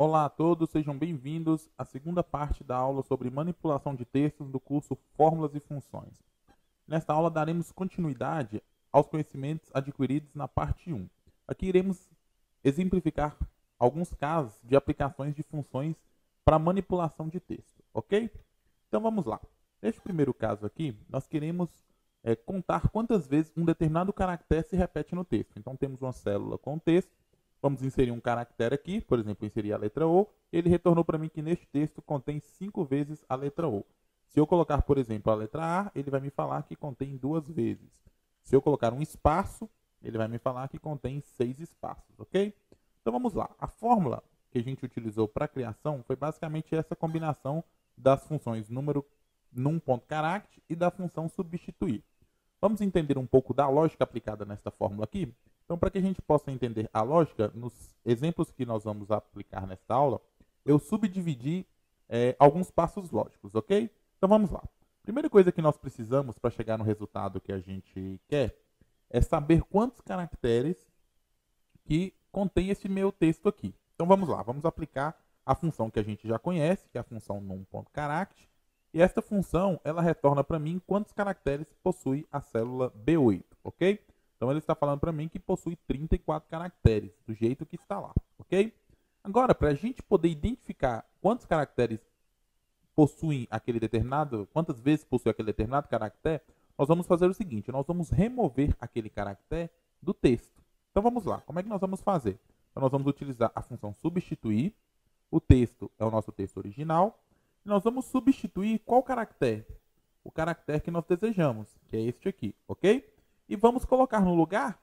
Olá a todos, sejam bem-vindos à segunda parte da aula sobre manipulação de textos do curso Fórmulas e Funções. Nesta aula daremos continuidade aos conhecimentos adquiridos na parte 1. Aqui iremos exemplificar alguns casos de aplicações de funções para manipulação de texto, ok? Então vamos lá. Neste primeiro caso aqui, nós queremos contar quantas vezes um determinado caractere se repete no texto. Então temos uma célula com texto. Vamos inserir um caractere aqui, por exemplo, inserir a letra O. Ele retornou para mim que neste texto contém 5 vezes a letra O. Se eu colocar, por exemplo, a letra A, ele vai me falar que contém 2 vezes. Se eu colocar um espaço, ele vai me falar que contém 6 espaços, ok? Então vamos lá. A fórmula que a gente utilizou para a criação foi basicamente essa combinação das funções número num.character e da função substituir. Vamos entender um pouco da lógica aplicada nesta fórmula aqui? Então, para que a gente possa entender a lógica, nos exemplos que nós vamos aplicar nesta aula, eu subdividi alguns passos lógicos, ok? Então, vamos lá. Primeira coisa que nós precisamos para chegar no resultado que a gente quer é saber quantos caracteres que contém esse meu texto aqui. Então, vamos lá. Vamos aplicar a função que a gente já conhece, que é a função num.character. E esta função, ela retorna para mim quantos caracteres possui a célula B8, ok? Então, ele está falando para mim que possui 34 caracteres, do jeito que está lá, ok? Agora, para a gente poder identificar quantos caracteres possuem aquele determinado, quantas vezes possui aquele determinado caractere, nós vamos fazer o seguinte, nós vamos remover aquele caractere do texto. Então, vamos lá. Como é que nós vamos fazer? Então, nós vamos utilizar a função substituir. O texto é o nosso texto original. E nós vamos substituir qual caractere? O caractere que nós desejamos, que é este aqui, ok? E vamos colocar no lugar,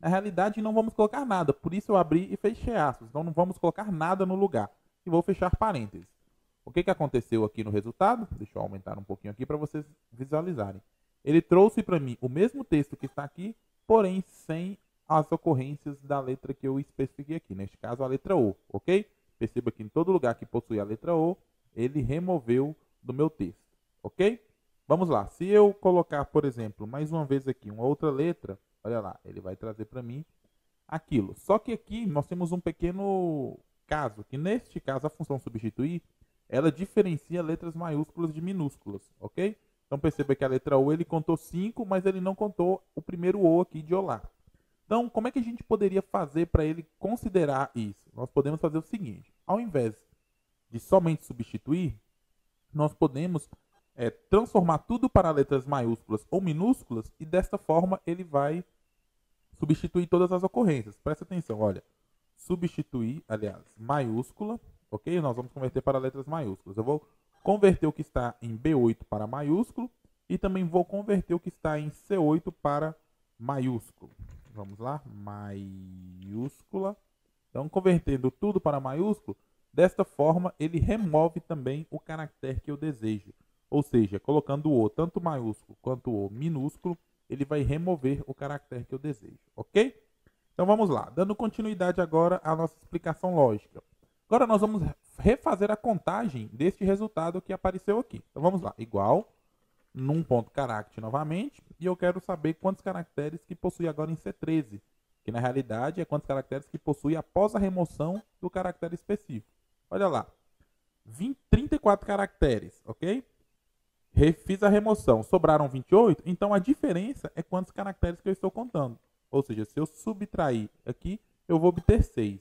na realidade não vamos colocar nada, por isso eu abri e fechei aspas, então não vamos colocar nada no lugar. E vou fechar parênteses. O que aconteceu aqui no resultado? Deixa eu aumentar um pouquinho aqui para vocês visualizarem. Ele trouxe para mim o mesmo texto que está aqui, porém sem as ocorrências da letra que eu especifiquei aqui, neste caso a letra O, ok? Perceba que em todo lugar que possui a letra O, ele removeu do meu texto, ok? Vamos lá, se eu colocar, por exemplo, mais uma vez aqui, uma outra letra, olha lá, ele vai trazer para mim aquilo. Só que aqui nós temos um pequeno caso, que neste caso a função substituir, ela diferencia letras maiúsculas de minúsculas, ok? Então perceba que a letra O ele contou 5, mas ele não contou o primeiro O aqui de olá. Então, como é que a gente poderia fazer para ele considerar isso? Nós podemos fazer o seguinte, ao invés de somente substituir, nós podemos transformar tudo para letras maiúsculas ou minúsculas e desta forma ele vai substituir todas as ocorrências. Presta atenção, olha. Substituir, aliás, maiúscula, ok? Nós vamos converter para letras maiúsculas. Eu vou converter o que está em B8 para maiúsculo e também vou converter o que está em C8 para maiúsculo. Vamos lá, maiúscula. Então, convertendo tudo para maiúsculo, desta forma ele remove também o caractere que eu desejo. Ou seja, colocando o O tanto maiúsculo quanto o minúsculo, ele vai remover o caractere que eu desejo, ok? Então vamos lá, dando continuidade agora à nossa explicação lógica. Agora nós vamos refazer a contagem deste resultado que apareceu aqui. Então vamos lá, igual, num.character novamente, e eu quero saber quantos caracteres que possui agora em C13, que na realidade é quantos caracteres que possui após a remoção do caractere específico. Olha lá, 34 caracteres, ok? Fiz a remoção, sobraram 28, então a diferença é quantos caracteres que eu estou contando. Ou seja, se eu subtrair aqui, eu vou obter 6.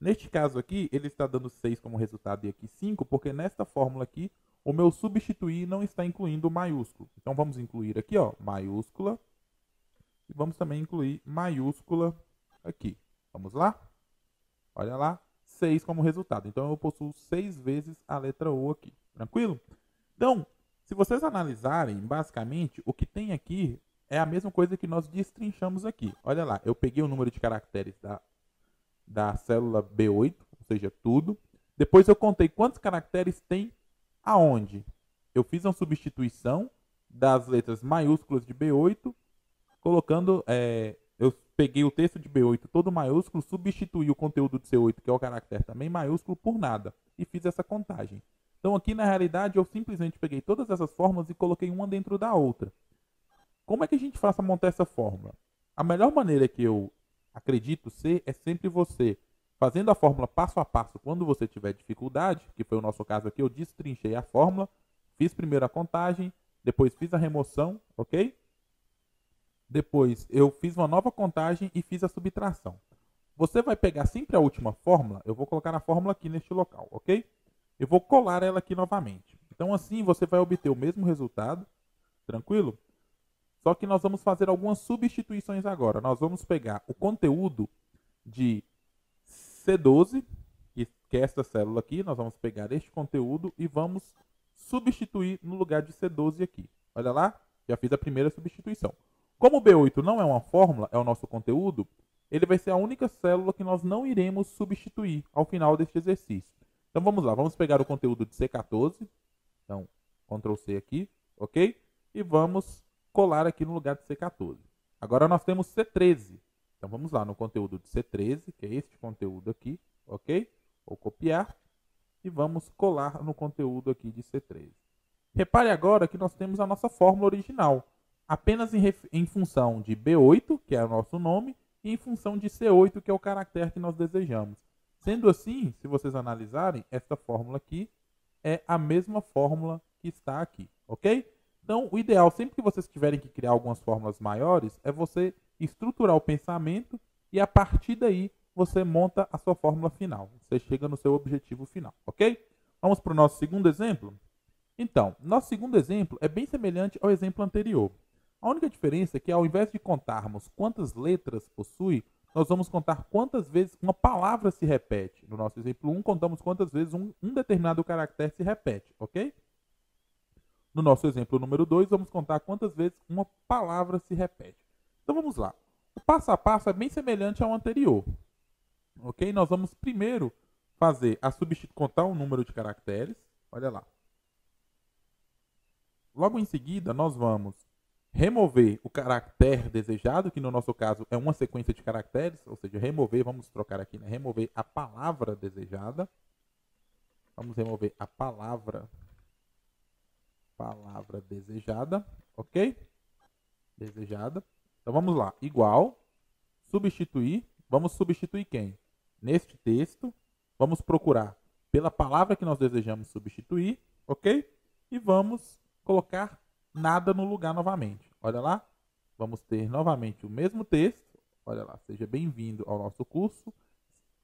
Neste caso aqui, ele está dando 6 como resultado e aqui 5, porque nesta fórmula aqui, o meu substituir não está incluindo o maiúsculo. Então vamos incluir aqui, ó, maiúscula, e vamos também incluir maiúscula aqui. Vamos lá? Olha lá, 6 como resultado. Então eu possuo 6 vezes a letra O aqui. Tranquilo? Então, se vocês analisarem, basicamente, o que tem aqui é a mesma coisa que nós destrinchamos aqui. Olha lá, eu peguei o número de caracteres da célula B8, ou seja, tudo. Depois eu contei quantos caracteres tem aonde. Eu fiz uma substituição das letras maiúsculas de B8, colocando, eu peguei o texto de B8 todo maiúsculo, substituí o conteúdo de C8, que é o caractere também maiúsculo, por nada, e fiz essa contagem. Então aqui na realidade eu simplesmente peguei todas essas fórmulas e coloquei uma dentro da outra. Como é que a gente faz para montar essa fórmula? A melhor maneira que eu acredito ser é sempre você fazendo a fórmula passo a passo quando você tiver dificuldade, que foi o nosso caso aqui, eu destrinchei a fórmula, fiz primeiro a contagem, depois fiz a remoção, ok? Depois eu fiz uma nova contagem e fiz a subtração. Você vai pegar sempre a última fórmula, eu vou colocar a fórmula aqui neste local, ok? Eu vou colar ela aqui novamente. Então assim você vai obter o mesmo resultado, tranquilo? Só que nós vamos fazer algumas substituições agora. Nós vamos pegar o conteúdo de C12, que é esta célula aqui, nós vamos pegar este conteúdo e vamos substituir no lugar de C12 aqui. Olha lá, já fiz a primeira substituição. Como o B8 não é uma fórmula, é o nosso conteúdo, ele vai ser a única célula que nós não iremos substituir ao final deste exercício. Então vamos lá, vamos pegar o conteúdo de C14, então Ctrl C aqui, ok? E vamos colar aqui no lugar de C14. Agora nós temos C13. Então vamos lá no conteúdo de C13, que é este conteúdo aqui, ok? Vou copiar e vamos colar no conteúdo aqui de C13. Repare agora que nós temos a nossa fórmula original, apenas em função de B8, que é o nosso nome, e em função de C8, que é o caractere que nós desejamos. Sendo assim, se vocês analisarem, esta fórmula aqui é a mesma fórmula que está aqui, ok? Então, o ideal, sempre que vocês tiverem que criar algumas fórmulas maiores, é você estruturar o pensamento e a partir daí você monta a sua fórmula final. Você chega no seu objetivo final, ok? Vamos para o nosso segundo exemplo? Então, nosso segundo exemplo é bem semelhante ao exemplo anterior. A única diferença é que ao invés de contarmos quantas letras possui, nós vamos contar quantas vezes uma palavra se repete. No nosso exemplo 1, contamos quantas vezes um determinado caractere se repete, ok? No nosso exemplo número 2, vamos contar quantas vezes uma palavra se repete. Então vamos lá. O passo a passo é bem semelhante ao anterior. Ok? Nós vamos primeiro fazer a contar um número de caracteres. Olha lá. Logo em seguida, nós vamos remover o caractere desejado, que no nosso caso é uma sequência de caracteres, ou seja, remover, vamos trocar aqui, né? Remover a palavra desejada. Vamos remover a palavra desejada, ok? Desejada. Então vamos lá, igual, substituir, vamos substituir quem? Neste texto, vamos procurar pela palavra que nós desejamos substituir, ok? E vamos colocar nada no lugar novamente. Olha lá, vamos ter novamente o mesmo texto. Olha lá, seja bem-vindo ao nosso curso.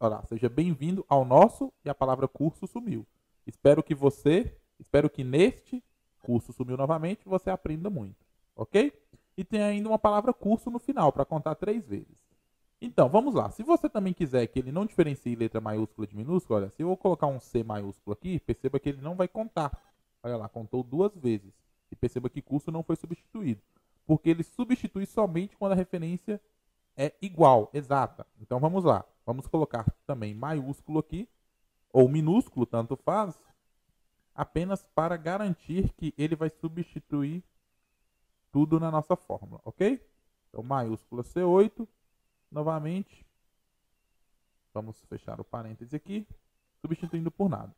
Olha lá, seja bem-vindo ao nosso, e a palavra curso sumiu. Espero que neste curso sumiu novamente, você aprenda muito, ok? E tem ainda uma palavra curso no final, para contar 3 vezes. Então, vamos lá. Se você também quiser que ele não diferencie letra maiúscula de minúscula, olha, se eu colocar um C maiúsculo aqui, perceba que ele não vai contar. Olha lá, contou 2 vezes. E perceba que curso não foi substituído. Porque ele substitui somente quando a referência é igual, exata. Então, vamos lá. Vamos colocar também maiúsculo aqui, ou minúsculo, tanto faz, apenas para garantir que ele vai substituir tudo na nossa fórmula, ok? Então, maiúscula C8, novamente, vamos fechar o parêntese aqui, substituindo por nada.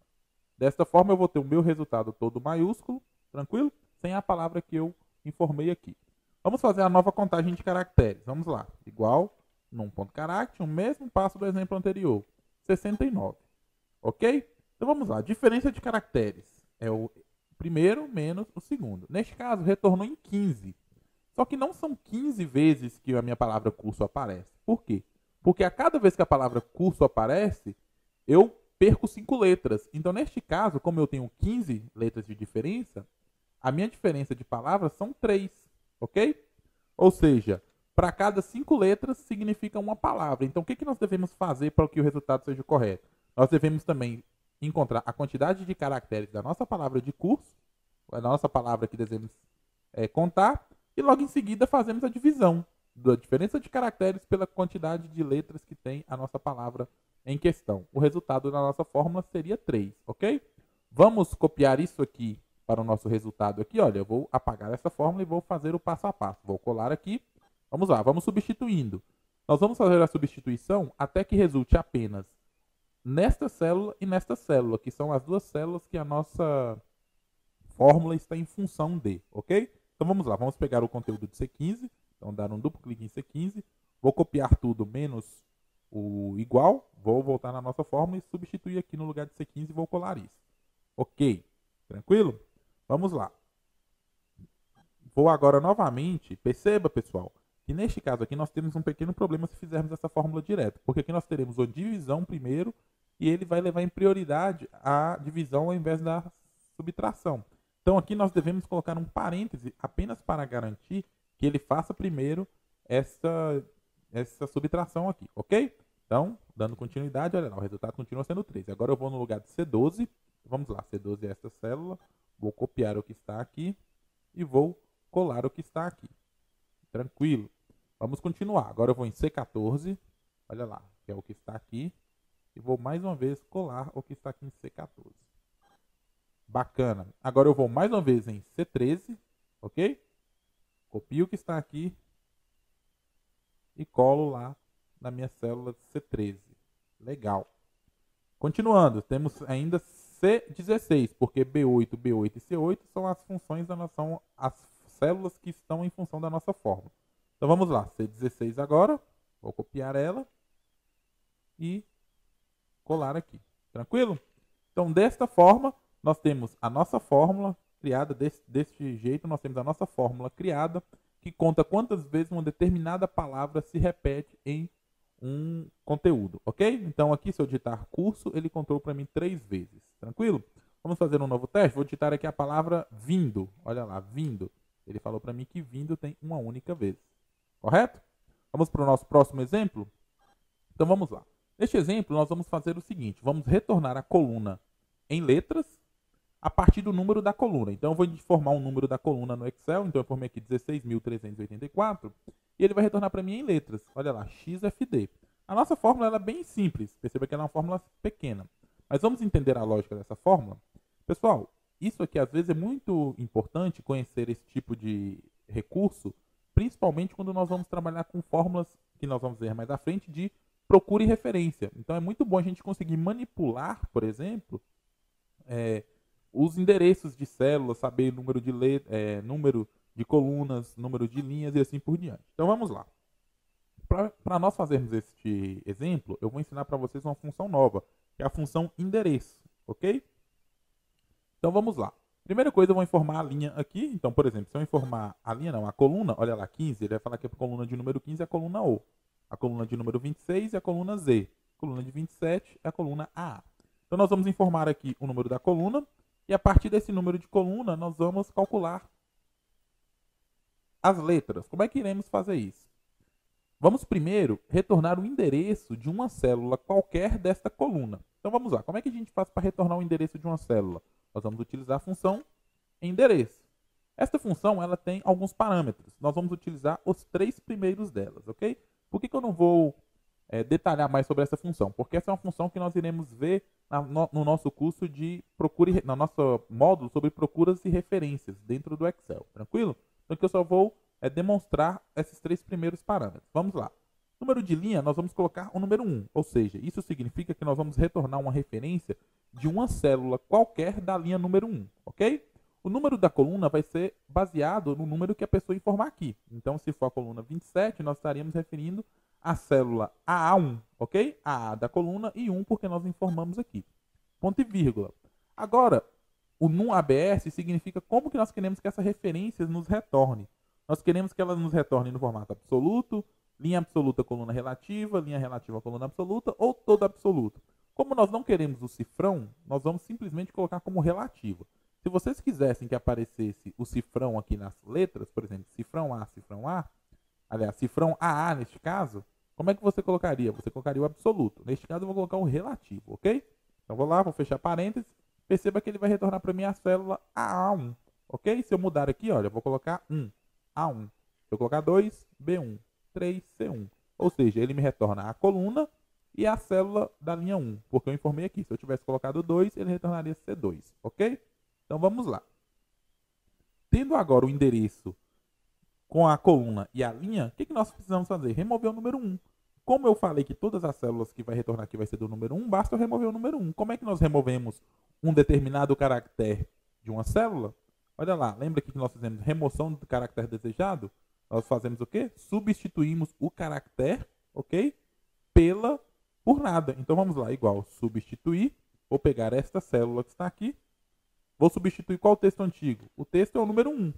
Desta forma, eu vou ter o meu resultado todo maiúsculo, tranquilo? Sem a palavra que eu informei aqui. Vamos fazer a nova contagem de caracteres. Vamos lá. Igual, num ponto caractere, o mesmo passo do exemplo anterior. 69. Ok? Então vamos lá. Diferença de caracteres. É o primeiro menos o segundo. Neste caso, retornou em 15. Só que não são 15 vezes que a minha palavra curso aparece. Por quê? Porque a cada vez que a palavra curso aparece, eu perco 5 letras. Então, neste caso, como eu tenho 15 letras de diferença, a minha diferença de palavras são 3. Ok? Ou seja, para cada 5 letras significa uma palavra. Então, o que nós devemos fazer para que o resultado seja correto? Nós devemos também encontrar a quantidade de caracteres da nossa palavra de curso, a nossa palavra que devemos contar, e logo em seguida fazemos a divisão da diferença de caracteres pela quantidade de letras que tem a nossa palavra em questão. O resultado da nossa fórmula seria 3, ok? Vamos copiar isso aqui para o nosso resultado aqui. Olha, eu vou apagar essa fórmula e vou fazer o passo a passo. Vou colar aqui. Vamos lá, vamos substituindo. Nós vamos fazer a substituição até que resulte apenas nesta célula e nesta célula, que são as duas células que a nossa fórmula está em função de, ok? Então vamos lá, vamos pegar o conteúdo de C15, então dar um duplo clique em C15, vou copiar tudo menos o igual, vou voltar na nossa fórmula e substituir aqui no lugar de C15 e vou colar isso. Ok, tranquilo? Vamos lá. Vou agora novamente, perceba pessoal, que neste caso aqui nós temos um pequeno problema se fizermos essa fórmula direto, porque aqui nós teremos a divisão primeiro e ele vai levar em prioridade a divisão ao invés da subtração. Então aqui nós devemos colocar um parêntese apenas para garantir que ele faça primeiro essa subtração aqui, ok? Então, dando continuidade, olha lá, o resultado continua sendo 13. Agora eu vou no lugar de C12, vamos lá, C12 é essa célula, vou copiar o que está aqui e vou colar o que está aqui. Tranquilo. Vamos continuar. Agora eu vou em C14, olha lá, que é o que está aqui, e vou mais uma vez colar o que está aqui em C14. Bacana. Agora eu vou mais uma vez em C13, ok? Copio o que está aqui e colo lá na minha célula C13. Legal. Continuando, temos ainda C16, porque B8, B8 e C8 são as funções são as células que estão em função da nossa fórmula. Então vamos lá, C16 agora, vou copiar ela e colar aqui. Tranquilo? Então desta forma, nós temos a nossa fórmula criada, deste jeito nós temos a nossa fórmula criada, que conta quantas vezes uma determinada palavra se repete em um conteúdo, ok? Então aqui se eu digitar curso, ele contou para mim 3 vezes, tranquilo? Vamos fazer um novo teste, vou digitar aqui a palavra vindo, olha lá, vindo. Ele falou para mim que vindo tem uma única vez, correto? Vamos para o nosso próximo exemplo? Então vamos lá. Neste exemplo nós vamos fazer o seguinte, vamos retornar a coluna em letras a partir do número da coluna. Então eu vou informar um número da coluna no Excel, então eu formei aqui 16.384 e ele vai retornar para mim em letras. Olha lá, XFD. A nossa fórmula ela é bem simples, perceba que ela é uma fórmula pequena. Mas vamos entender a lógica dessa fórmula? Pessoal, isso aqui às vezes é muito importante conhecer esse tipo de recurso, principalmente quando nós vamos trabalhar com fórmulas que nós vamos ver mais à frente de procura e referência. Então é muito bom a gente conseguir manipular, por exemplo, os endereços de células, saber número de colunas, número de linhas e assim por diante. Então vamos lá. Para nós fazermos este exemplo, eu vou ensinar para vocês uma função nova, que é a função endereço, ok? Então vamos lá. Primeira coisa, eu vou informar a linha aqui. Então, por exemplo, se eu informar a linha, não, a coluna, olha lá, 15, ele vai falar que a coluna de número 15 é a coluna O. A coluna de número 26 é a coluna Z. A coluna de 27 é a coluna A. Então nós vamos informar aqui o número da coluna e a partir desse número de coluna nós vamos calcular as letras. Como é que iremos fazer isso? Vamos primeiro retornar o endereço de uma célula qualquer desta coluna. Então vamos lá, como é que a gente faz para retornar o endereço de uma célula? Nós vamos utilizar a função endereço. Esta função ela tem alguns parâmetros. Nós vamos utilizar os 3 primeiros delas, ok? Por que eu não vou detalhar mais sobre essa função? Porque essa é uma função que nós iremos ver no nosso curso de procura, no nosso módulo sobre procuras e referências dentro do Excel, tranquilo? Então aqui eu só vou demonstrar esses 3 primeiros parâmetros. Vamos lá. Número de linha, nós vamos colocar o número 1, ou seja, isso significa que nós vamos retornar uma referência de uma célula qualquer da linha número 1, ok? O número da coluna vai ser baseado no número que a pessoa informar aqui. Então, se for a coluna 27, nós estaríamos referindo a célula AA1, ok? AA da coluna e 1 porque nós informamos aqui. Ponto e vírgula. Agora, o num ABS significa como que nós queremos que essa referência nos retorne. Nós queremos que ela nos retorne no formato absoluto, linha absoluta, coluna relativa, linha relativa, coluna absoluta ou todo absoluto. Como nós não queremos o cifrão, nós vamos simplesmente colocar como relativo. Se vocês quisessem que aparecesse o cifrão aqui nas letras, por exemplo, cifrão A, aliás, cifrão AA neste caso, como é que você colocaria? Você colocaria o absoluto. Neste caso eu vou colocar o relativo, ok? Então vou lá, vou fechar parênteses, perceba que ele vai retornar para mim a célula AA1, ok? Se eu mudar aqui, olha, eu vou colocar 1, A1. Se eu colocar 2, B1, 3, C1. Ou seja, ele me retorna a coluna e a célula da linha 1, porque eu informei aqui. Se eu tivesse colocado 2, ele retornaria C2, ok? Então vamos lá. Tendo agora o endereço com a coluna e a linha, o que nós precisamos fazer? Remover o número 1. Como eu falei que todas as células que vai retornar aqui vai ser do número 1, basta eu remover o número 1. Como é que nós removemos um determinado caractere de uma célula? Olha lá, lembra que nós fizemos remoção do caractere desejado? Nós fazemos o quê? Substituímos o caractere, ok? por nada. Então vamos lá, igual substituir. Vou pegar esta célula que está aqui. Vou substituir qual texto antigo? O texto é o número 1,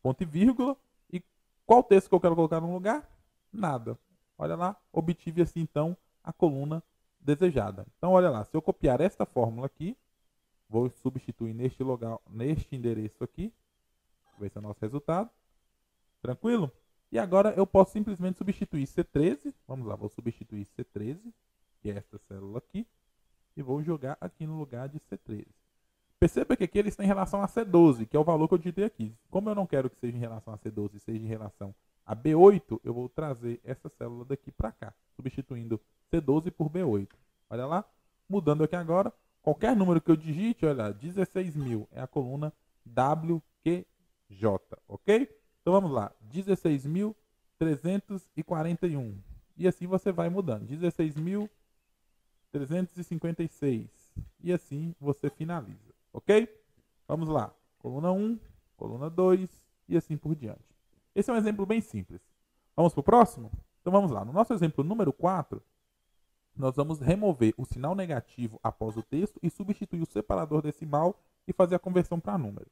ponto e vírgula. E qual texto que eu quero colocar no lugar? Nada. Olha lá, obtive assim então a coluna desejada. Então olha lá, se eu copiar esta fórmula aqui, vou substituir neste lugar, neste endereço aqui. Vai ser o nosso resultado. Tranquilo? E agora eu posso simplesmente substituir C13. Vamos lá, vou substituir C13, que é esta célula aqui, e vou jogar aqui no lugar de C13. Perceba que aqui ele está em relação a C12, que é o valor que eu digitei aqui. Como eu não quero que seja em relação a C12, seja em relação a B8, eu vou trazer essa célula daqui para cá, substituindo C12 por B8. Olha lá, mudando aqui agora, qualquer número que eu digite, olha lá, 16.000 é a coluna WQJ, ok? Então vamos lá, 16.341. E assim você vai mudando, 16.356. E assim você finaliza, ok? Vamos lá, coluna 1, coluna 2 e assim por diante. Esse é um exemplo bem simples. Vamos para o próximo? Então vamos lá, no nosso exemplo número 4, nós vamos remover o sinal negativo após o texto e substituir o separador decimal e fazer a conversão para número.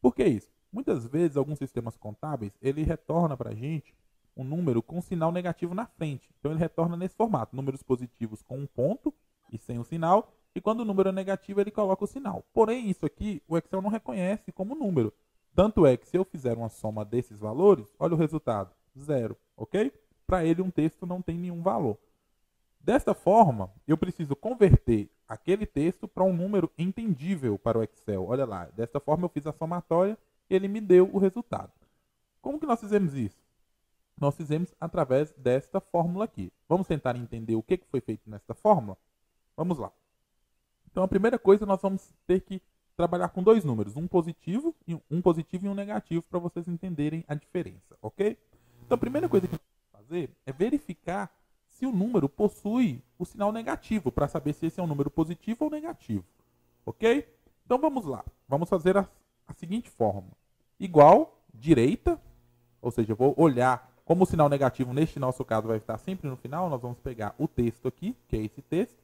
Por que isso? Muitas vezes, alguns sistemas contábeis, ele retorna para a gente um número com sinal negativo na frente. Então ele retorna nesse formato, números positivos com um ponto e sem o sinal, e quando o número é negativo ele coloca o sinal. Porém, isso aqui o Excel não reconhece como número. Tanto é que se eu fizer uma soma desses valores, olha o resultado, 0, ok? Para ele um texto não tem nenhum valor. Desta forma, eu preciso converter aquele texto para um número entendível para o Excel. Olha lá, desta forma eu fiz a somatória e ele me deu o resultado. Como que nós fizemos isso? Nós fizemos através desta fórmula aqui. Vamos tentar entender o que foi feito nesta fórmula? Vamos lá. Então, a primeira coisa, nós vamos ter que trabalhar com dois números, um positivo e um negativo, para vocês entenderem a diferença, ok? Então, a primeira coisa que nós vamos fazer é verificar se o número possui o sinal negativo, para saber se esse é um número positivo ou negativo, ok? Então, vamos lá. Vamos fazer a seguinte forma. Igual, direita, ou seja, eu vou olhar como o sinal negativo, neste nosso caso, vai estar sempre no final, nós vamos pegar o texto aqui, que é esse texto,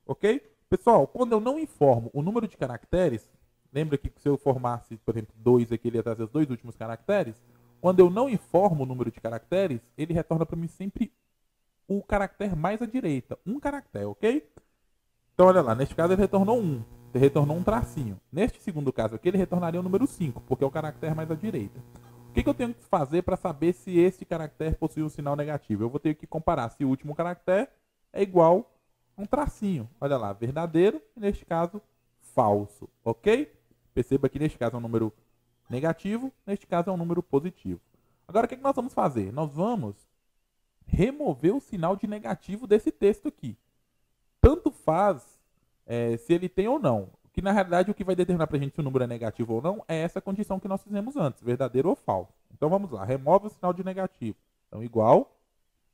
ok? Pessoal, quando eu não informo o número de caracteres, lembra que se eu formasse, por exemplo, 2 aqui, ele ia trazer os dois últimos caracteres? Quando eu não informo o número de caracteres, ele retorna para mim sempre o caractere mais à direita, um caractere, ok? Então, olha lá, neste caso ele retornou 1, ele retornou um tracinho. Neste segundo caso aqui, ele retornaria o número 5, porque é o caractere mais à direita. O que eu tenho que fazer para saber se esse caractere possui um sinal negativo? Eu vou ter que comparar se o último caractere é igual a um tracinho. Olha lá, verdadeiro, e neste caso, falso, ok? Perceba que neste caso é um número negativo, neste caso é um número positivo. Agora, o que nós vamos fazer? Nós vamos remover o sinal de negativo desse texto aqui. Tanto faz se ele tem ou não. Que na realidade o que vai determinar para a gente se o número é negativo ou não é essa condição que nós fizemos antes, verdadeiro ou falso. Então vamos lá, remove o sinal de negativo. Então igual,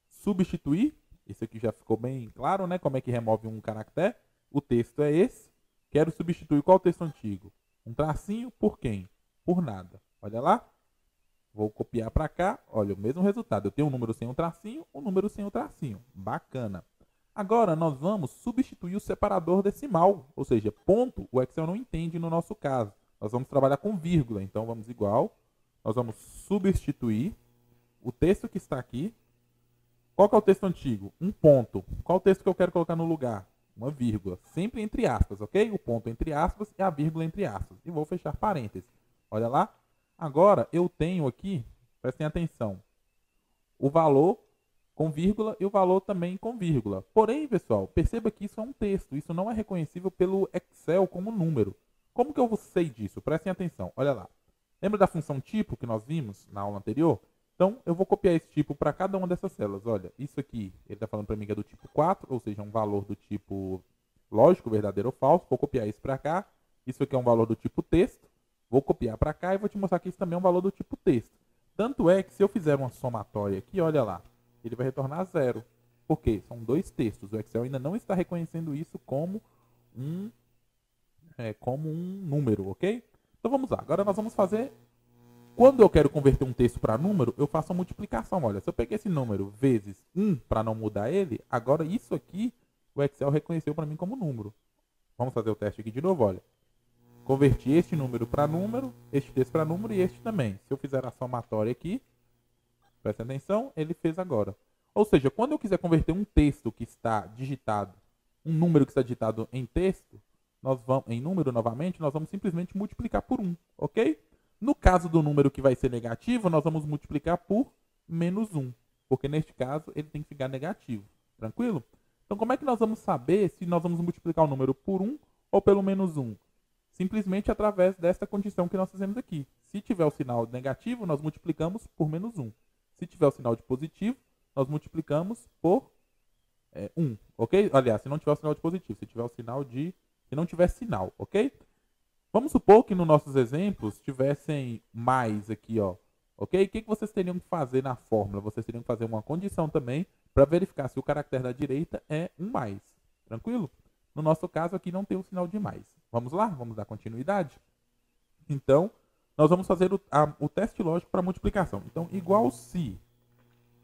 substituir, isso aqui já ficou bem claro, né? Como é que remove um caractere. O texto é esse. Quero substituir qual texto antigo? Um tracinho por quem? Por nada. Olha lá. Vou copiar para cá. Olha, o mesmo resultado. Eu tenho um número sem um tracinho, um número sem um tracinho. Bacana. Agora, nós vamos substituir o separador decimal. Ou seja, ponto, o Excel não entende no nosso caso. Nós vamos trabalhar com vírgula. Então, vamos igual. Nós vamos substituir o texto que está aqui. Qual que é o texto antigo? Um ponto. Qual o texto que eu quero colocar no lugar? Uma vírgula. Sempre entre aspas, ok? O ponto entre aspas e a vírgula entre aspas. E vou fechar parênteses. Olha lá. Agora, eu tenho aqui, prestem atenção, o valor com vírgula e o valor também com vírgula. Porém, pessoal, perceba que isso é um texto. Isso não é reconhecível pelo Excel como número. Como que eu sei disso? Prestem atenção. Olha lá. Lembra da função tipo que nós vimos na aula anterior? Então, eu vou copiar esse tipo para cada uma dessas células. Olha, isso aqui, ele está falando para mim que é do tipo 4, ou seja, um valor do tipo lógico, verdadeiro ou falso. Vou copiar isso para cá. Isso aqui é um valor do tipo texto. Vou copiar para cá e vou te mostrar que isso também é um valor do tipo texto. Tanto é que se eu fizer uma somatória aqui, olha lá, ele vai retornar 0. Por quê? São dois textos. O Excel ainda não está reconhecendo isso como um número, ok? Então vamos lá. Agora nós vamos fazer Quando eu quero converter um texto para número, eu faço a multiplicação. Olha, se eu peguei esse número vezes 1 para não mudar ele, agora isso aqui o Excel reconheceu para mim como número. Vamos fazer o teste aqui de novo, olha. Converti este número para número, este texto para número e este também. Se eu fizer a somatória aqui, presta atenção, ele fez agora. Ou seja, quando eu quiser converter um texto que está digitado, um número que está digitado em texto, em número novamente, nós vamos simplesmente multiplicar por 1, ok? No caso do número que vai ser negativo, nós vamos multiplicar por menos 1, porque neste caso ele tem que ficar negativo, tranquilo? Então como é que nós vamos saber se nós vamos multiplicar o número por 1 ou pelo menos 1? Simplesmente através desta condição que nós fizemos aqui. Se tiver o sinal negativo, nós multiplicamos por menos 1. Se tiver o sinal de positivo, nós multiplicamos por 1, ok? Aliás, se não tiver o sinal de positivo, se tiver o sinal de... Se não tiver sinal, ok? Vamos supor que nos nossos exemplos tivessem mais aqui, ó, ok? O que vocês teriam que fazer na fórmula? Vocês teriam que fazer uma condição também para verificar se o caractere da direita é um mais, tranquilo? No nosso caso aqui não tem o sinal de mais. Vamos lá? Vamos dar continuidade? Então, nós vamos fazer o teste lógico para multiplicação. Então, igual se.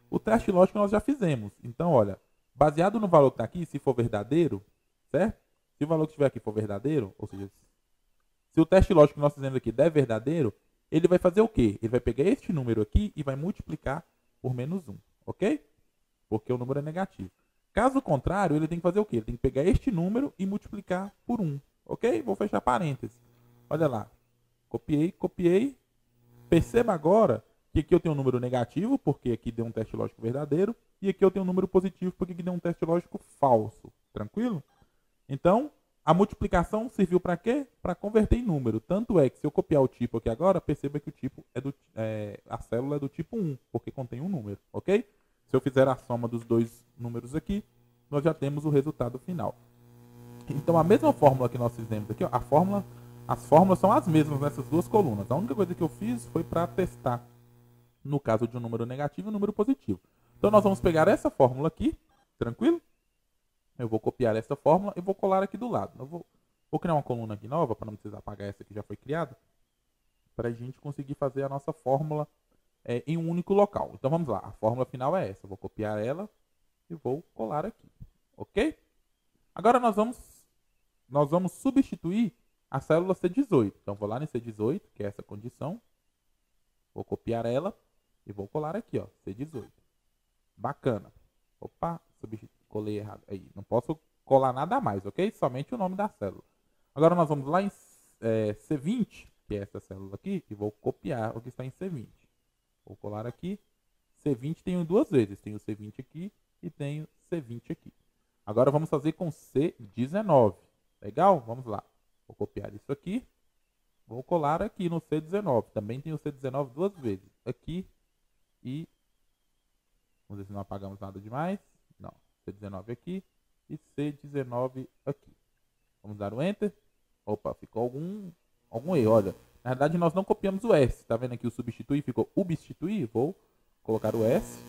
O teste lógico nós já fizemos. Então, olha, baseado no valor que está aqui, se for verdadeiro, certo? Se o valor que estiver aqui for verdadeiro, ou seja, se o teste lógico que nós fizemos aqui der verdadeiro, ele vai fazer o quê? Ele vai pegar este número aqui e vai multiplicar por menos 1, ok? Porque o número é negativo. Caso contrário, ele tem que fazer o quê? Ele tem que pegar este número e multiplicar por 1, ok? Vou fechar parênteses. Olha lá. Copiei, copiei. Perceba agora que aqui eu tenho um número negativo, porque aqui deu um teste lógico verdadeiro, e aqui eu tenho um número positivo, porque aqui deu um teste lógico falso. Tranquilo? Então, a multiplicação serviu para quê? Para converter em número. Tanto é que se eu copiar o tipo aqui agora, perceba que o tipo a célula é do tipo 1, porque contém um número, ok? Se eu fizer a soma dos dois números aqui, nós já temos o resultado final. Então, a mesma fórmula que nós fizemos aqui, ó, as fórmulas são as mesmas nessas duas colunas. A única coisa que eu fiz foi para testar, no caso de um número negativo e um número positivo. Então, nós vamos pegar essa fórmula aqui, tranquilo? Eu vou copiar essa fórmula e vou colar aqui do lado. Eu vou criar uma coluna aqui nova, para não precisar apagar essa que já foi criada, para a gente conseguir fazer a nossa fórmula em um único local. Então vamos lá, a fórmula final é essa. Eu vou copiar ela e vou colar aqui, ok? Agora nós vamos substituir a célula C18. Então vou lá no C18, que é essa condição. Vou copiar ela e vou colar aqui, ó, C18. Bacana. Opa, colei errado. Aí, não posso colar nada a mais, ok? Somente o nome da célula. Agora nós vamos lá em C20, que é essa célula aqui, e vou copiar o que está em C20. Vou colar aqui. C20 tenho duas vezes. Tenho C20 aqui e tenho C20 aqui. Agora vamos fazer com C19. Legal? Vamos lá. Vou copiar isso aqui. Vou colar aqui no C19. Também tenho C19 duas vezes. Aqui e... Vamos ver se não apagamos nada demais. Não. C19 aqui e C19 aqui. Vamos dar o Enter. Opa, ficou algum erro. Olha, na verdade nós não copiamos o S. Tá vendo aqui o substituir? Ficou substituir. Vou colocar o S.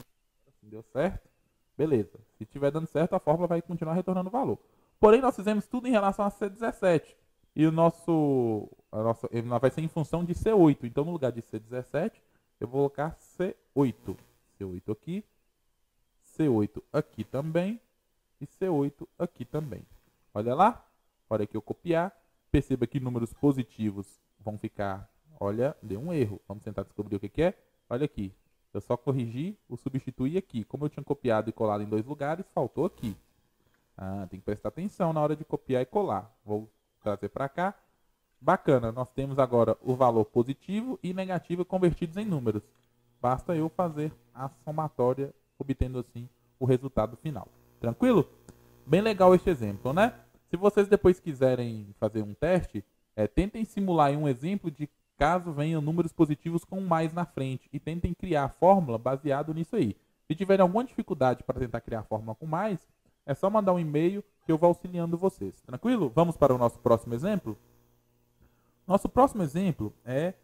Assim deu certo. Beleza. Se estiver dando certo, a fórmula vai continuar retornando valor. Porém, nós fizemos tudo em relação a C17. E a nossa vai ser em função de C8. Então, no lugar de C17, eu vou colocar C8. C8 aqui. C8 aqui também. E C8 aqui também. Olha lá. Hora que eu copiar. Perceba que números positivos vão ficar... Olha, deu um erro. Vamos tentar descobrir o que é. Olha aqui. Eu só corrigi o substituir aqui. Como eu tinha copiado e colado em dois lugares, faltou aqui. Tem que prestar atenção na hora de copiar e colar. Vou trazer para cá. Bacana, nós temos agora o valor positivo e negativo convertidos em números. Basta eu fazer a somatória, obtendo assim o resultado final. Tranquilo? Bem legal este exemplo, né? Se vocês depois quiserem fazer um teste, tentem simular um exemplo de caso venham números positivos com mais na frente e tentem criar a fórmula baseado nisso aí. Se tiverem alguma dificuldade para tentar criar a fórmula com mais, é só mandar um e-mail que eu vou auxiliando vocês. Tranquilo? Vamos para o nosso próximo exemplo? Nosso próximo exemplo é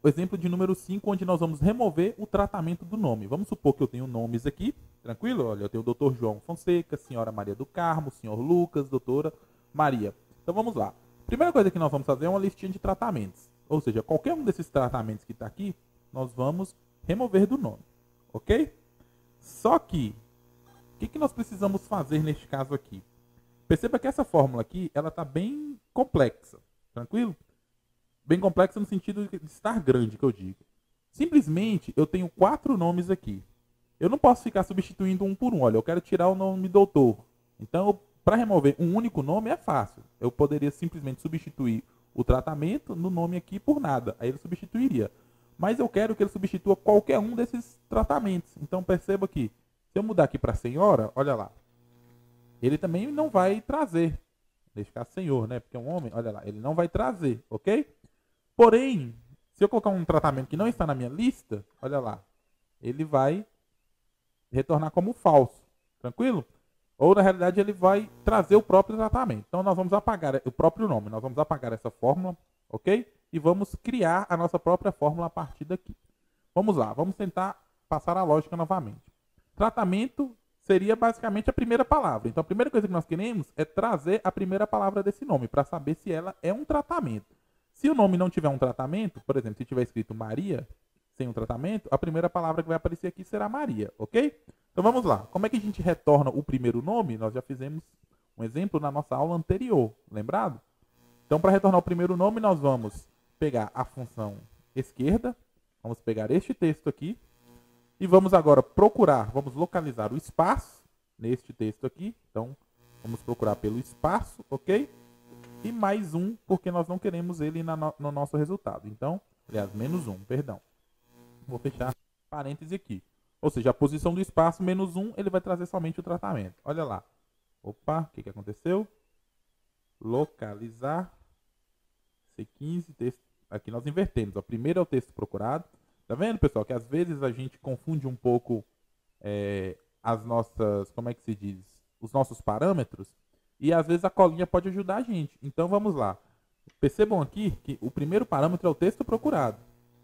o exemplo de número 5, onde nós vamos remover o tratamento do nome. Vamos supor que eu tenho nomes aqui, tranquilo? Olha, eu tenho o Dr. João Fonseca, Senhora Maria do Carmo, Senhor Lucas, Doutora Maria. Então vamos lá. Primeira coisa que nós vamos fazer é uma listinha de tratamentos. Ou seja, qualquer um desses tratamentos que está aqui, nós vamos remover do nome, ok? Só que, o que nós precisamos fazer neste caso aqui? Perceba que essa fórmula aqui, ela está bem complexa, tranquilo? Bem complexa no sentido de estar grande, que eu digo. Simplesmente, eu tenho 4 nomes aqui. Eu não posso ficar substituindo um por um. Olha, eu quero tirar o nome doutor. Então, para remover um único nome é fácil. Eu poderia simplesmente substituir o tratamento no nome aqui por nada. Aí ele substituiria. Mas eu quero que ele substitua qualquer um desses tratamentos. Então, perceba que, se eu mudar aqui para senhora, olha lá. Ele também não vai trazer. Nesse caso, senhor, né? Porque é um homem, olha lá. Ele não vai trazer, ok? Porém, se eu colocar um tratamento que não está na minha lista, olha lá. Ele vai retornar como falso. Tranquilo? Ou, na realidade, ele vai trazer o próprio tratamento. Então, nós vamos apagar o próprio nome. Nós vamos apagar essa fórmula, ok? E vamos criar a nossa própria fórmula a partir daqui. Vamos lá, vamos tentar passar a lógica novamente. Tratamento seria basicamente a primeira palavra. Então, a primeira coisa que nós queremos é trazer a primeira palavra desse nome, para saber se ela é um tratamento. Se o nome não tiver um tratamento, por exemplo, se tiver escrito Maria, sem um tratamento, a primeira palavra que vai aparecer aqui será Maria, ok? Então, vamos lá. Como é que a gente retorna o primeiro nome? Nós já fizemos um exemplo na nossa aula anterior, lembrado? Então, para retornar o primeiro nome, nós vamos pegar a função esquerda, vamos pegar este texto aqui, e vamos agora procurar, vamos localizar o espaço neste texto aqui. Então, vamos procurar pelo espaço, ok? E mais um, porque nós não queremos ele no nosso resultado. Então, aliás, menos um, perdão. Vou fechar parêntese aqui. Ou seja, a posição do espaço, menos um, ele vai trazer somente o tratamento. Olha lá. Opa, o que aconteceu? Localizar C15, texto. Aqui nós invertemos. O primeiro é o texto procurado. Tá vendo, pessoal? Que às vezes a gente confunde um pouco as nossas, como é que se diz? Os nossos parâmetros. E às vezes a colinha pode ajudar a gente. Então vamos lá. Percebam aqui que o primeiro parâmetro é o texto procurado.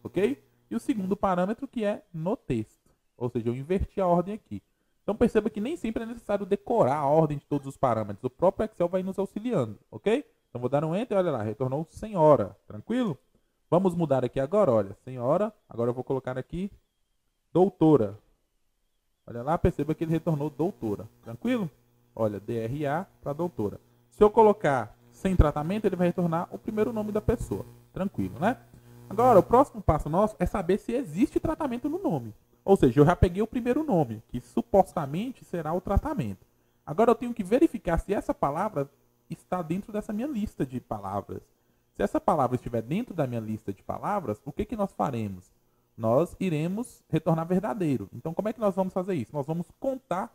Ok? E o segundo parâmetro que é no texto. Ou seja, eu inverti a ordem aqui. Então perceba que nem sempre é necessário decorar a ordem de todos os parâmetros. O próprio Excel vai nos auxiliando. Ok? Então vou dar um Enter, olha lá, retornou senhora, tranquilo? Vamos mudar aqui agora, olha, senhora, agora eu vou colocar aqui doutora. Olha lá, perceba que ele retornou doutora, tranquilo? Olha, DRA para doutora. Se eu colocar sem tratamento, ele vai retornar o primeiro nome da pessoa, tranquilo, né? Agora, o próximo passo nosso é saber se existe tratamento no nome. Ou seja, eu já peguei o primeiro nome, que supostamente será o tratamento. Agora eu tenho que verificar se essa palavra está dentro dessa minha lista de palavras. Se essa palavra estiver dentro da minha lista de palavras, o que nós faremos? Nós iremos retornar verdadeiro. Então, como é que nós vamos fazer isso? Nós vamos contar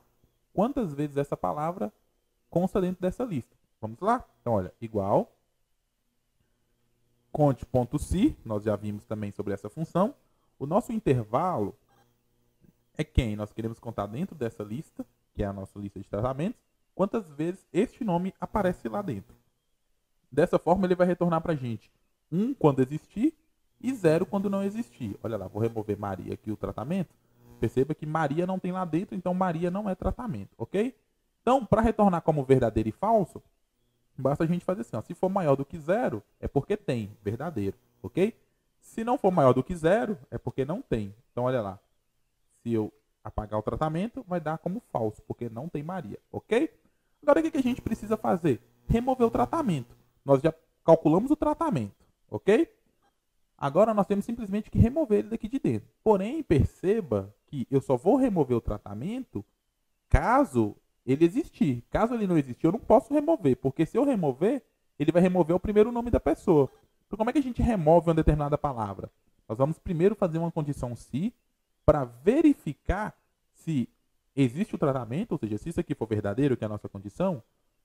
quantas vezes essa palavra consta dentro dessa lista. Vamos lá? Então, olha, igual conte.se, nós já vimos também sobre essa função. O nosso intervalo é quem nós queremos contar dentro dessa lista, que é a nossa lista de tratamentos, quantas vezes este nome aparece lá dentro. Dessa forma, ele vai retornar para a gente 1 quando existir e 0 quando não existir. Olha lá, vou remover Maria aqui, o tratamento. Perceba que Maria não tem lá dentro, então Maria não é tratamento, ok? Então, para retornar como verdadeiro e falso, basta a gente fazer assim, ó, se for maior do que 0, é porque tem, verdadeiro, ok? Se não for maior do que 0, é porque não tem. Então, olha lá, se eu apagar o tratamento, vai dar como falso, porque não tem Maria, ok? Agora, o que a gente precisa fazer? Remover o tratamento. Nós já calculamos o tratamento, ok? Agora, nós temos simplesmente que remover ele daqui de dentro. Porém, perceba que eu só vou remover o tratamento caso ele existir. Caso ele não existir, eu não posso remover, porque se eu remover, ele vai remover o primeiro nome da pessoa. Então, como é que a gente remove uma determinada palavra? Nós vamos primeiro fazer uma condição se para verificar se existe o tratamento, ou seja, se isso aqui for verdadeiro, que é a nossa condição,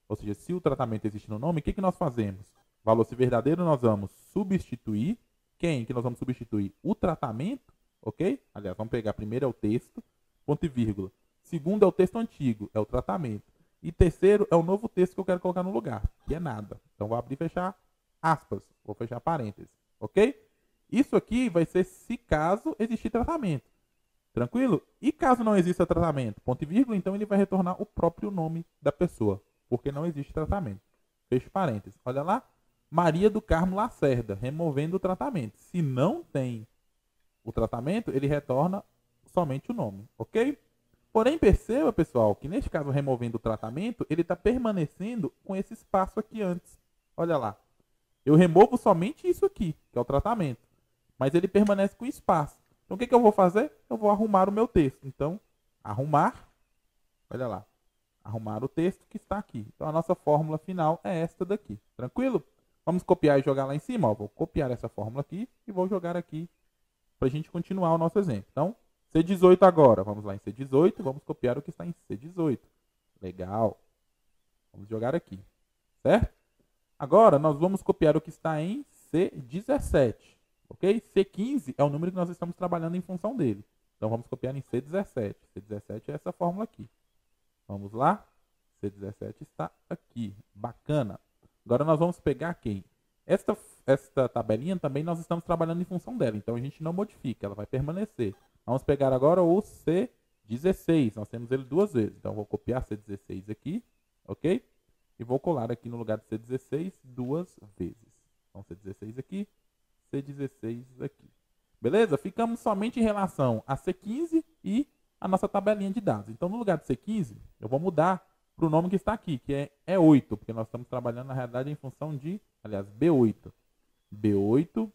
ou seja, se o tratamento existe no nome, o que nós fazemos? Valor se verdadeiro, nós vamos substituir. Quem que nós vamos substituir? O tratamento, ok? Aliás, vamos pegar primeiro é o texto, ponto e vírgula. Segundo é o texto antigo, é o tratamento. E terceiro é o novo texto que eu quero colocar no lugar, que é nada. Então, vou abrir e fechar aspas, vou fechar parênteses, ok? Isso aqui vai ser se caso existir tratamento. Tranquilo? E caso não exista tratamento, ponto e vírgula, então ele vai retornar o próprio nome da pessoa, porque não existe tratamento. Fecha parênteses. Olha lá. Maria do Carmo Lacerda, removendo o tratamento. Se não tem o tratamento, ele retorna somente o nome, ok? Porém, perceba, pessoal, que neste caso, removendo o tratamento, ele está permanecendo com esse espaço aqui antes. Olha lá. Eu removo somente isso aqui, que é o tratamento. Mas ele permanece com espaço. Então, o que eu vou fazer? Eu vou arrumar o meu texto. Então, arrumar, olha lá, arrumar o texto que está aqui. Então, a nossa fórmula final é esta daqui. Tranquilo? Vamos copiar e jogar lá em cima. Ó, vou copiar essa fórmula aqui e vou jogar aqui para a gente continuar o nosso exemplo. Então, C18 agora. Vamos lá em C18, vamos copiar o que está em C18. Legal. Vamos jogar aqui, certo? Agora, nós vamos copiar o que está em C17, ok? C15 é o número que nós estamos trabalhando em função dele. Então, vamos copiar em C17. C17 é essa fórmula aqui. Vamos lá. C17 está aqui. Bacana. Agora, nós vamos pegar quem? Esta tabelinha também nós estamos trabalhando em função dela. Então, a gente não modifica, ela vai permanecer. Vamos pegar agora o C16. Nós temos ele duas vezes. Então, eu vou copiar C16 aqui, ok? E vou colar aqui no lugar de C16 duas vezes. Então, C16 aqui, C16 aqui. Beleza? Ficamos somente em relação a C15 e a nossa tabelinha de dados. Então, no lugar de C15, eu vou mudar para o nome que está aqui, que é 8, porque nós estamos trabalhando, na realidade, em função de, aliás, B8. B8,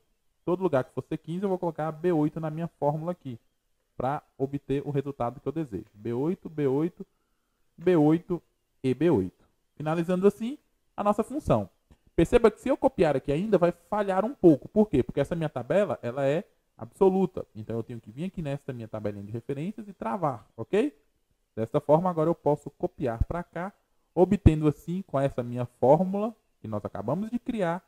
todo lugar que for C15, eu vou colocar B8 na minha fórmula aqui, para obter o resultado que eu desejo. B8, B8, B8 e B8. Finalizando assim a nossa função. Perceba que se eu copiar aqui ainda vai falhar um pouco. Por quê? Porque essa minha tabela ela é absoluta. Então eu tenho que vir aqui nesta minha tabelinha de referências e travar, ok? Desta forma agora eu posso copiar para cá, obtendo assim com essa minha fórmula que nós acabamos de criar,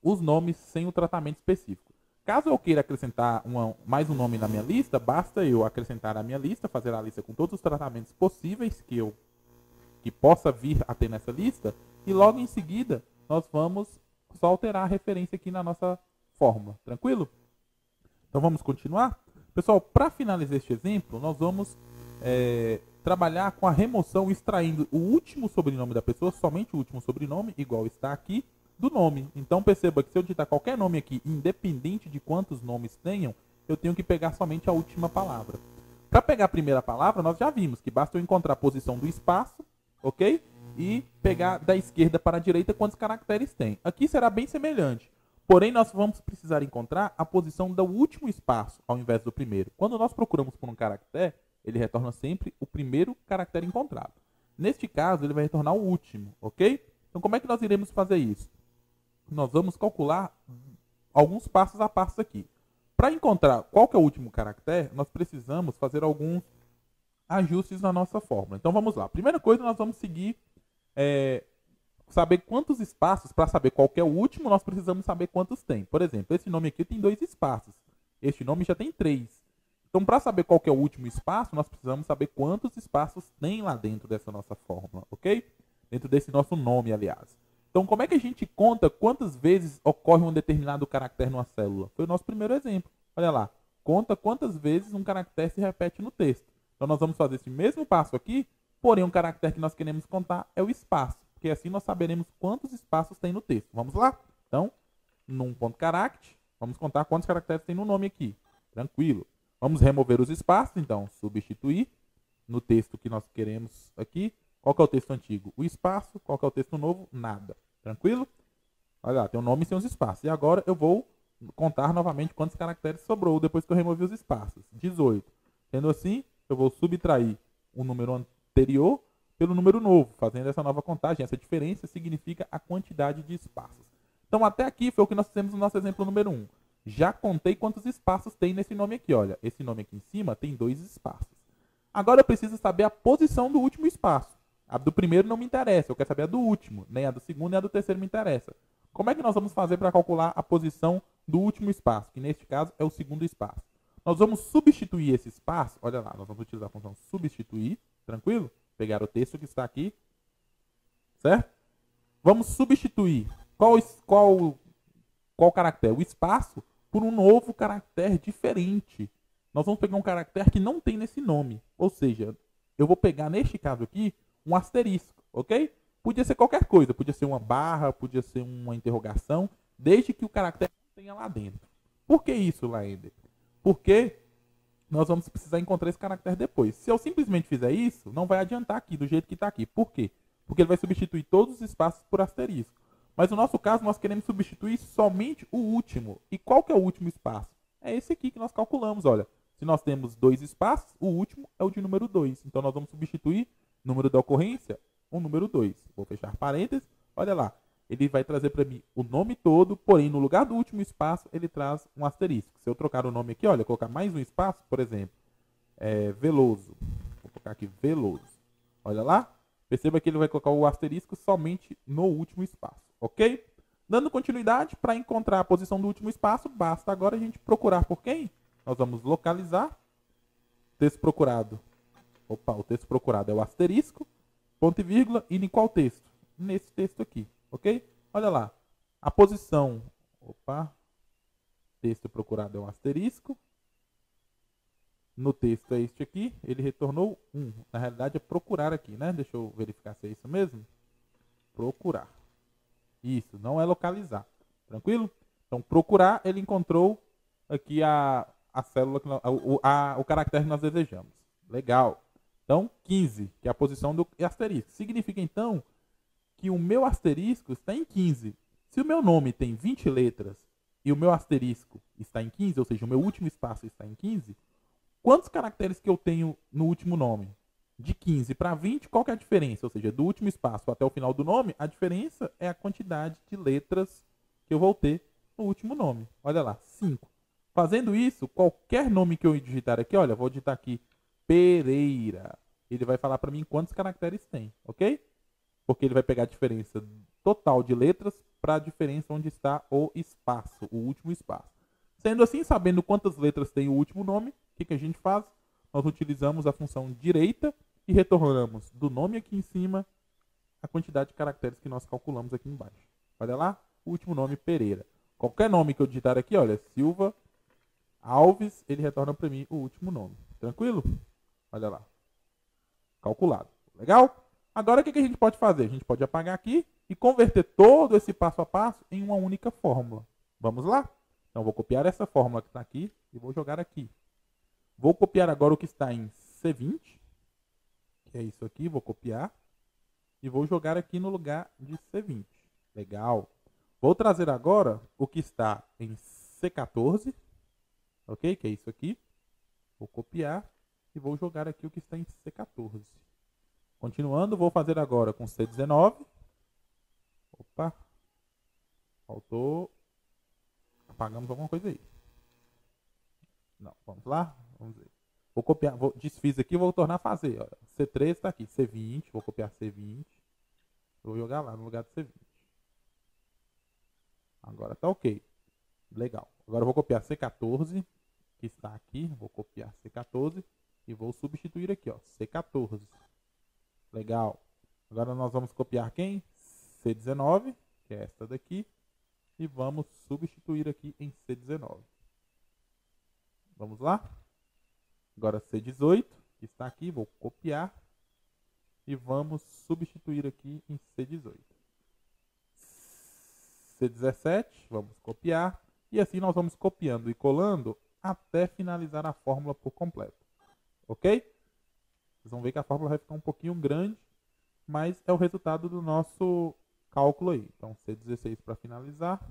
os nomes sem o tratamento específico. Caso eu queira acrescentar mais um nome na minha lista, basta eu acrescentar a minha lista, fazer a lista com todos os tratamentos possíveis que possa vir a ter nessa lista, e logo em seguida nós vamos só alterar a referência aqui na nossa fórmula. Tranquilo? Então vamos continuar? Pessoal, para finalizar este exemplo, nós vamos trabalhar com a remoção extraindo o último sobrenome da pessoa, somente o último sobrenome, igual está aqui, do nome. Então perceba que se eu digitar qualquer nome aqui, independente de quantos nomes tenham, eu tenho que pegar somente a última palavra. Para pegar a primeira palavra, nós já vimos que basta eu encontrar a posição do espaço, ok? E pegar da esquerda para a direita quantos caracteres tem. Aqui será bem semelhante. Porém, nós vamos precisar encontrar a posição do último espaço ao invés do primeiro. Quando nós procuramos por um caractere, ele retorna sempre o primeiro caractere encontrado. Neste caso, ele vai retornar o último, ok? Então, como é que nós iremos fazer isso? Nós vamos calcular alguns passos a passos aqui. Para encontrar qual que é o último caractere, nós precisamos fazer alguns ajustes na nossa fórmula. Então, vamos lá. Primeira coisa, nós vamos seguir... saber quantos espaços, para saber qual que é o último, nós precisamos saber quantos tem. Por exemplo, esse nome aqui tem 2 espaços. Este nome já tem 3. Então, para saber qual que é o último espaço, nós precisamos saber quantos espaços tem lá dentro dessa nossa fórmula, ok? Dentro desse nosso nome, aliás. Então, como é que a gente conta quantas vezes ocorre um determinado caractere numa célula? Foi o nosso primeiro exemplo. Olha lá. Conta quantas vezes um caractere se repete no texto. Então, nós vamos fazer esse mesmo passo aqui, porém, um caractere que nós queremos contar é o espaço. Porque assim nós saberemos quantos espaços tem no texto. Vamos lá? Então, num ponto caractere, vamos contar quantos caracteres tem no nome aqui. Tranquilo. Vamos remover os espaços, então, substituir no texto que nós queremos aqui. Qual que é o texto antigo? O espaço. Qual que é o texto novo? Nada. Tranquilo? Olha lá, tem um nome sem os espaços. E agora eu vou contar novamente quantos caracteres sobrou depois que eu removi os espaços. 18. Sendo assim, eu vou subtrair o número anterior pelo número novo, fazendo essa nova contagem. Essa diferença significa a quantidade de espaços. Então, até aqui foi o que nós fizemos no nosso exemplo número 1. Já contei quantos espaços tem nesse nome aqui. Olha, esse nome aqui em cima tem 2 espaços. Agora eu preciso saber a posição do último espaço. A do primeiro não me interessa, eu quero saber a do último. Nem a do segundo nem a do terceiro me interessa. Como é que nós vamos fazer para calcular a posição do último espaço? Que neste caso é o segundo espaço. Nós vamos substituir esse espaço. Olha lá, nós vamos utilizar a função substituir. Tranquilo? Pegar o texto que está aqui, certo? Vamos substituir qual caractere? O espaço por um novo caractere diferente. Nós vamos pegar um caractere que não tem nesse nome. Ou seja, eu vou pegar, neste caso aqui, um asterisco, ok? Podia ser qualquer coisa, podia ser uma barra, podia ser uma interrogação, desde que o caractere tenha lá dentro. Por que isso, Laender? Porque nós vamos precisar encontrar esse caractere depois. Se eu simplesmente fizer isso, não vai adiantar aqui, do jeito que está aqui. Por quê? Porque ele vai substituir todos os espaços por asterisco. Mas no nosso caso, nós queremos substituir somente o último. E qual que é o último espaço? É esse aqui que nós calculamos, olha. Se nós temos 2 espaços, o último é o de número 2. Então, nós vamos substituir número da ocorrência, o número 2. Vou fechar parênteses, olha lá. Ele vai trazer para mim o nome todo, porém, no lugar do último espaço, ele traz um asterisco. Se eu trocar o nome aqui, olha, colocar mais um espaço, por exemplo, Veloso. Vou colocar aqui Veloso. Olha lá. Perceba que ele vai colocar o asterisco somente no último espaço, ok? Dando continuidade, para encontrar a posição do último espaço, basta agora a gente procurar por quem? Nós vamos localizar. Texto procurado. Opa, o texto procurado é o asterisco, ponto e vírgula, e em qual texto? Nesse texto aqui, ok? Olha lá. A posição. Opa. Texto procurado é um asterisco. No texto é este aqui, ele retornou 1. Na realidade é procurar aqui, né? Deixa eu verificar se é isso mesmo. Procurar. Isso, não é localizar. Tranquilo? Então, procurar, ele encontrou aqui a célula, o caractere que nós desejamos. Legal. Então, 15, que é a posição do asterisco. Significa, então, que o meu asterisco está em 15. Se o meu nome tem 20 letras e o meu asterisco está em 15, ou seja, o meu último espaço está em 15, quantos caracteres que eu tenho no último nome? De 15 para 20, qual que é a diferença? Ou seja, do último espaço até o final do nome, a diferença é a quantidade de letras que eu vou ter no último nome. Olha lá, 5. Fazendo isso, qualquer nome que eu digitar aqui, olha, vou digitar aqui Pereira. Ele vai falar para mim quantos caracteres tem, ok? Porque ele vai pegar a diferença total de letras para a diferença onde está o espaço, o último espaço. Sendo assim, sabendo quantas letras tem o último nome, o que a gente faz? Nós utilizamos a função direita e retornamos do nome aqui em cima a quantidade de caracteres que nós calculamos aqui embaixo. Olha lá, o último nome Pereira. Qualquer nome que eu digitar aqui, olha, Silva Alves, ele retorna para mim o último nome. Tranquilo? Olha lá. Calculado. Legal? Agora o que a gente pode fazer? A gente pode apagar aqui e converter todo esse passo a passo em uma única fórmula. Vamos lá? Então, vou copiar essa fórmula que está aqui e vou jogar aqui. Vou copiar agora o que está em C20, que é isso aqui, vou copiar. E vou jogar aqui no lugar de C20. Legal. Vou trazer agora o que está em C14, ok? Que é isso aqui. Vou copiar e vou jogar aqui o que está em C14. Continuando, vou fazer agora com C19. Opa. Faltou. Apagamos alguma coisa aí. Não, vamos lá. Vamos ver. Vou copiar, desfiz aqui e vou tornar a fazer. Olha. C13 está aqui, C20, vou copiar C20. Vou jogar lá no lugar de C20. Agora está ok. Legal. Agora eu vou copiar C14, que está aqui. Vou copiar C14 e vou substituir aqui, ó, C14. Legal. Agora nós vamos copiar quem? C19, que é esta daqui. E vamos substituir aqui em C19. Vamos lá? Agora C18, que está aqui, vou copiar. E vamos substituir aqui em C18. C17, vamos copiar. E assim nós vamos copiando e colando até finalizar a fórmula por completo. Ok? Vocês vão ver que a fórmula vai ficar um pouquinho grande, mas é o resultado do nosso cálculo aí. Então, C16 para finalizar.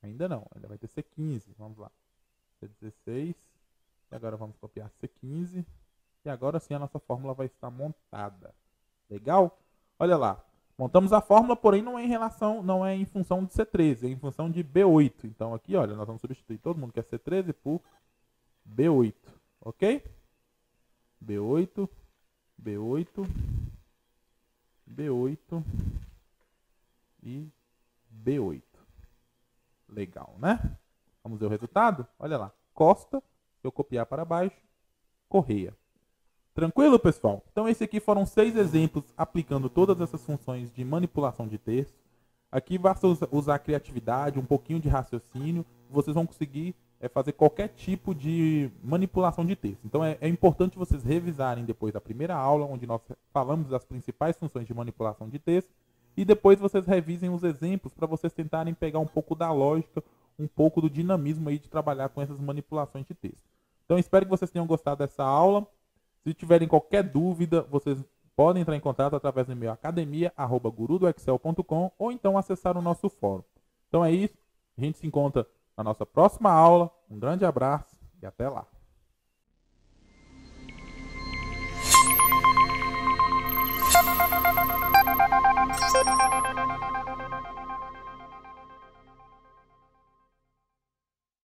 Ainda não, ainda vai ter C15. Vamos lá. C16. E agora vamos copiar C15. E agora sim a nossa fórmula vai estar montada. Legal? Olha lá. Montamos a fórmula, porém não é em relação, não é em função de C13, é em função de B8. Então aqui, olha, nós vamos substituir todo mundo que é C13 por B8. Ok? B8, B8, B8 e B8. Legal, né? Vamos ver o resultado? Olha lá. Costa, se eu copiar para baixo, Correia. Tranquilo, pessoal? Então, esses aqui foram 6 exemplos aplicando todas essas funções de manipulação de texto. Aqui basta usar criatividade, um pouquinho de raciocínio. Vocês vão conseguir fazer qualquer tipo de manipulação de texto. Então, é importante vocês revisarem depois da primeira aula, onde nós falamos das principais funções de manipulação de texto, e depois vocês revisem os exemplos para vocês tentarem pegar um pouco da lógica, um pouco do dinamismo aí de trabalhar com essas manipulações de texto. Então espero que vocês tenham gostado dessa aula. Se tiverem qualquer dúvida, vocês podem entrar em contato através do e-mail academia@gurudoexcel.com ou então acessar o nosso fórum. Então é isso, a gente se encontra na nossa próxima aula. Um grande abraço e até lá.